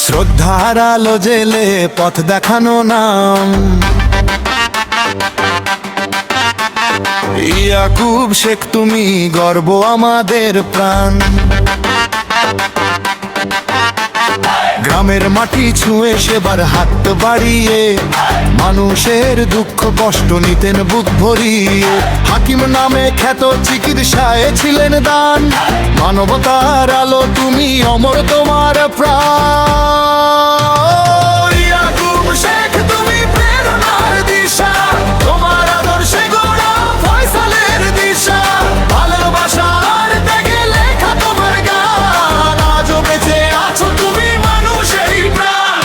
শ্রদ্ধার আলো জেলে পথ দেখানো নাম, ইয়াকুব শেখ তুমি গর্ব আমাদের প্রাণ। গ্রামের মাটি ছুঁয়ে সেবার হাত বাড়িয়ে মানুষের দুঃখ কষ্ট নিতেন বুক ভরিয়ে। হাকিম নামে খ্যাত চিকিৎসায় ছিলেন দান, মানবতার আলো তুমি অমর তোমার প্রাণ। ইয়াকুব শেখ তুমি প্রেরণার দিশা, তোমার আদর্শে গড়া ফয়সালের দিশা। ভালোবাসার ত্যাগে লেখা তোমার গান, আজও বেঁচে আছো তুমি মানুষের প্রাণ।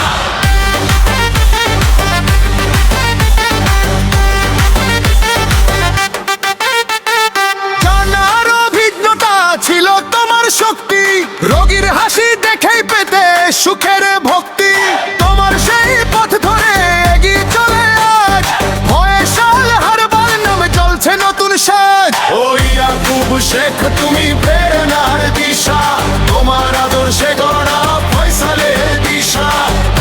জানার অভিজ্ঞতা ছিল তোমার শক্তি, রোগীর হাসি দেখেই পেতে সুখের ভক্তি। তোমার সেই পথ ধরে এগিয়ে চলে আজ, ফয়সাল হারবার নামে চলছে নতুন সাজ। ও ইয়াকুব শেখ তুমি প্রেরণার দিশা, তোমার আদর্শে গড়া ফয়সালের দিশা।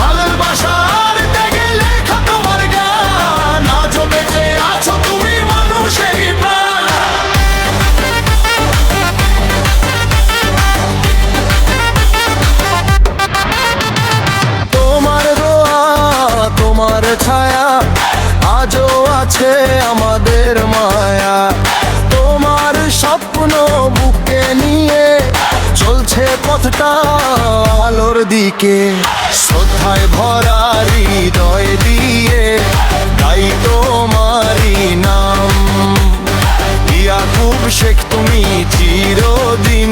ভালোবাসার ত্যাগে লেখা তোমার গান, আজও বেঁচে আছো তুমি মানুষের প্রাণ। তোমার দোয়া তোমার ছায়া আজও আছে আমাদের মায়া। তোমার স্বপ্ন বুকে নিয়ে চলছে পথটা আলোর দিকে। শ্রদ্ধায় ভরা হৃদয় দিয়ে গাই তোমারই নাম। ইয়াকুব শেখ তুমি চিরদিন